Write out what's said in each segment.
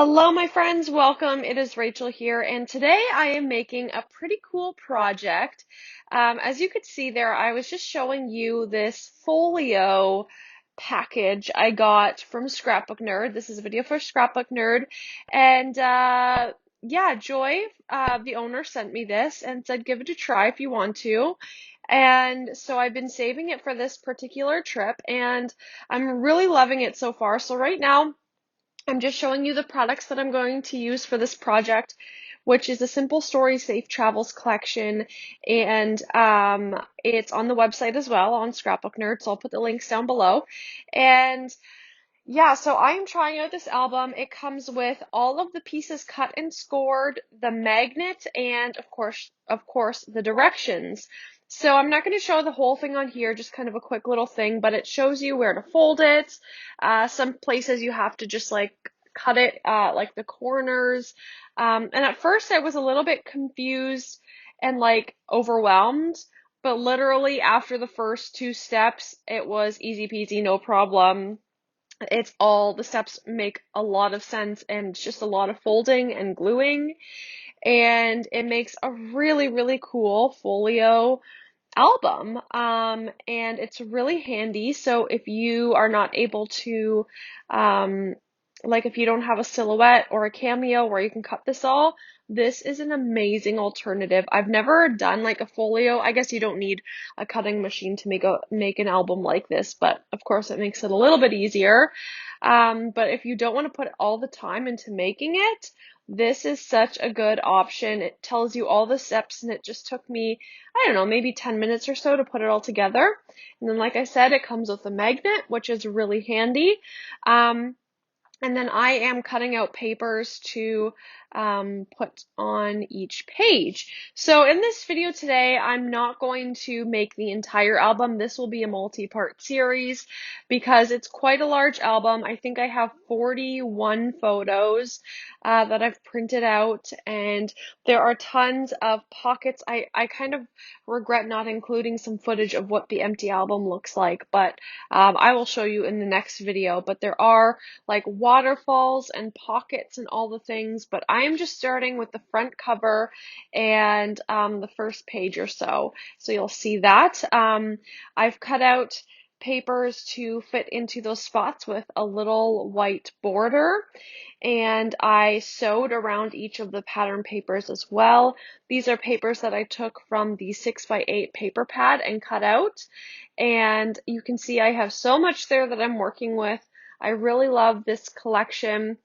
Hello, my friends. Welcome. It is Rachel here, and today I am making a pretty cool project. As you could see there, I was just showing you this folio package I got from Scrapbook Nerd. This is a video for Scrapbook Nerd, and yeah, Joy, the owner, sent me this and said give it a try if you want to. And so I've been saving it for this particular trip, and I'm really loving it so far. So right now, I'm just showing you the products that I'm going to use for this project, which is a Simple Stories Safe Travels collection, and it's on the website as well on Scrapbook Nerd, so I'll put the links down below. And yeah, so I'm trying out this album. It comes with all of the pieces cut and scored, the magnet, and of course, the directions. So I'm not going to show the whole thing on here, just kind of a quick little thing, but it shows you where to fold it. Some places you have to just like cut it, like the corners. And at first I was a little bit confused and like overwhelmed, but literally after the first two steps, it was easy peasy, no problem. The steps make a lot of sense, and it's just a lot of folding and gluing, and it makes a really, really cool folio album. And it's really handy. So if you are not able to, um, like if you don't have a silhouette or a cameo where you can cut this all, this is an amazing alternative. I've never done like a folio. I guess you don't need a cutting machine to make an album like this, but of course it makes it a little bit easier. But if you don't want to put all the time into making it, this is such a good option. It tells you all the steps, and it just took me, I don't know, maybe 10 minutes or so to put it all together. And then, like I said, it comes with a magnet, which is really handy. And then I am cutting out papers to put on each page. So in this video today, I'm not going to make the entire album. This will be a multi-part series because it's quite a large album. I think I have 41 photos that I've printed out, and there are tons of pockets. I kind of regret not including some footage of what the empty album looks like, but I will show you in the next video. But there are like waterfalls and pockets and all the things, but I am just starting with the front cover and the first page or so. So you'll see that. I've cut out papers to fit into those spots with a little white border, and I sewed around each of the pattern papers as well. These are papers that I took from the 6x8 paper pad and cut out, and you can see I have so much there that I'm working with. I really love this collection.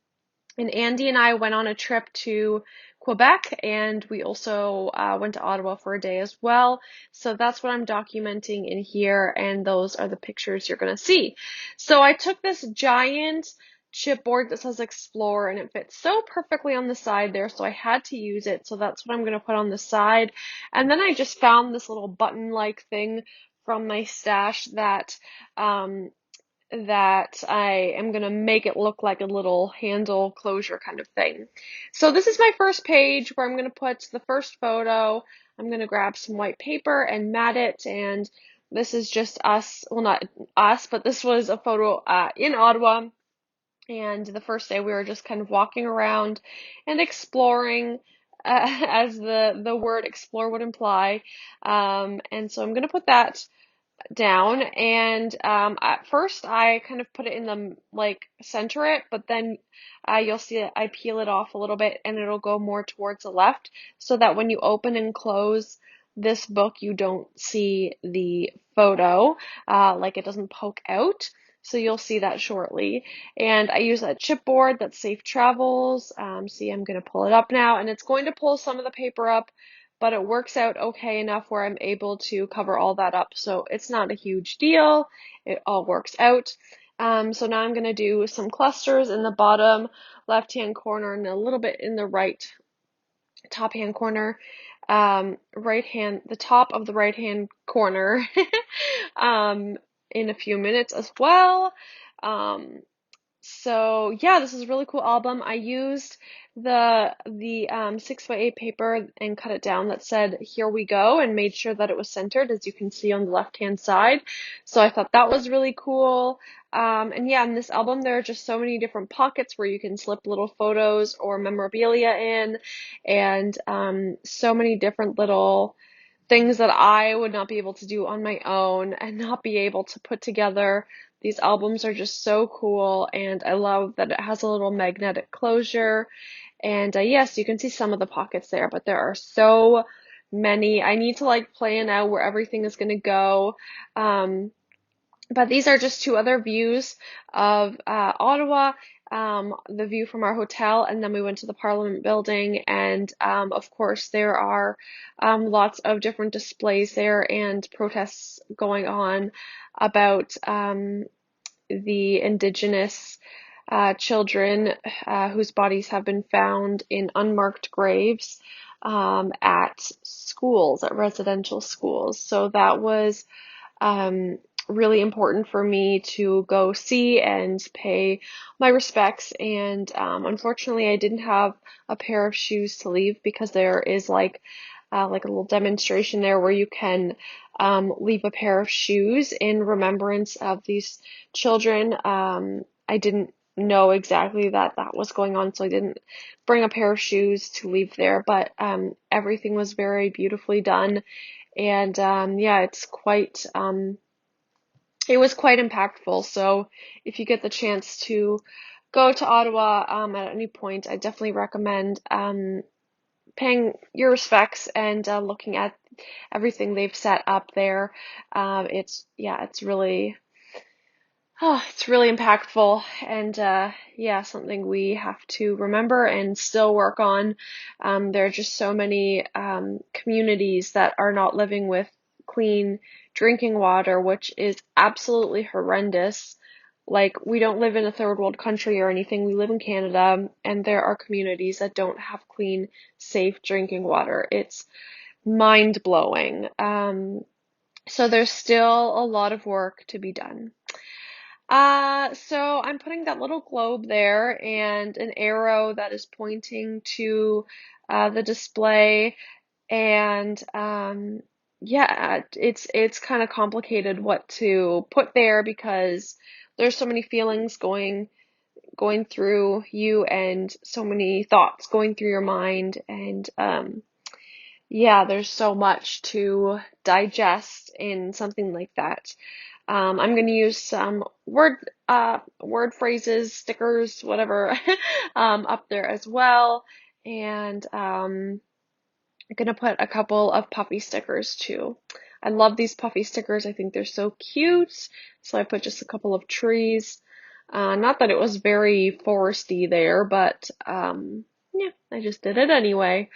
And Andy and I went on a trip to Quebec, and we also went to Ottawa for a day as well. So that's what I'm documenting in here, and those are the pictures you're going to see. So I took this giant chipboard that says Explore, and it fits so perfectly on the side there, so I had to use it. So that's what I'm going to put on the side. And then I just found this little button-like thing from my stash that I am going to make it look like a little handle closure kind of thing. So this is my first page where I'm going to put the first photo. I'm going to grab some white paper and mat it, and this is just us, well, not us, but this was a photo in Ottawa, and the first day we were just kind of walking around and exploring, as the word explore would imply. And so I'm going to put that down, and at first I kind of put it in the like center it, but then you'll see I peel it off a little bit, and it'll go more towards the left, so that when you open and close this book you don't see the photo, like it doesn't poke out. So you'll see that shortly. And I use that chipboard that's Safe Travels. See, I'm going to pull it up now, and it's going to pull some of the paper up, but it works out okay enough where I'm able to cover all that up. So it's not a huge deal. It all works out. So now I'm going to do some clusters in the bottom left-hand corner and a little bit in the right top-hand corner. The top of the right-hand corner in a few minutes as well. So yeah, this is a really cool album. I used the 6x8 paper and cut it down that said "Here we go" and made sure that it was centered, as you can see on the left-hand side. So I thought that was really cool. And yeah, in this album there are just so many different pockets where you can slip little photos or memorabilia in, and so many different little things that I would not be able to do on my own and not be able to put together. These albums are just so cool, and I love that it has a little magnetic closure. And yes, you can see some of the pockets there, but there are so many. I need to like plan out where everything is going to go. But these are just two other views of Ottawa, the view from our hotel, and then we went to the Parliament building, and of course there are lots of different displays there and protests going on about the Indigenous children whose bodies have been found in unmarked graves at schools, at residential schools. So that was um, really important for me to go see and pay my respects. And unfortunately, I didn't have a pair of shoes to leave because there is like a little demonstration there where you can leave a pair of shoes in remembrance of these children. I didn't know exactly that that was going on, so I didn't bring a pair of shoes to leave there, but everything was very beautifully done. And yeah, it was quite impactful. So if you get the chance to go to Ottawa at any point, I definitely recommend paying your respects and looking at everything they've set up there. It's really it's really impactful, and yeah, something we have to remember and still work on. There are just so many communities that are not living with clean drinking water, which is absolutely horrendous. Like, we don't live in a third world country or anything. We live in Canada, and there are communities that don't have clean, safe drinking water. It's mind blowing. So there's still a lot of work to be done. So I'm putting that little globe there and an arrow that is pointing to the display, and yeah, it's kind of complicated what to put there because there's so many feelings going through you and so many thoughts going through your mind, and yeah, there's so much to digest in something like that. I'm going to use some word phrases, stickers, whatever, up there as well. And I'm going to put a couple of puffy stickers too. I love these puffy stickers. I think they're so cute. So I put just a couple of trees. Not that it was very foresty there, but yeah, I just did it anyway.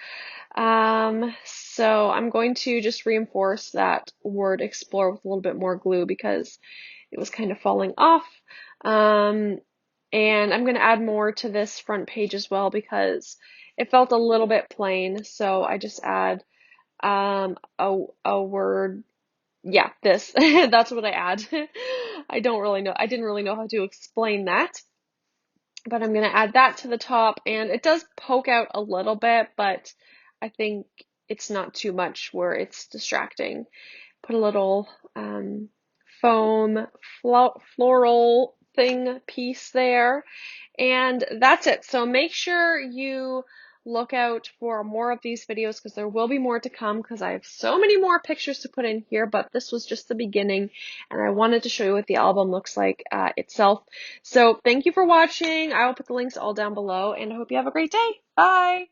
So I'm going to just reinforce that word explore with a little bit more glue because it was kind of falling off. And I'm going to add more to this front page as well because it felt a little bit plain. So I just add a word. Yeah, this. That's what I add. I don't really know. I didn't really know how to explain that, but I'm going to add that to the top, and it does poke out a little bit, but I think it's not too much where it's distracting. Put a little foam floral thing piece there, and that's it. So make sure you look out for more of these videos because there will be more to come because I have so many more pictures to put in here, but this was just the beginning and I wanted to show you what the album looks like itself. So thank you for watching. I will put the links all down below and I hope you have a great day. Bye!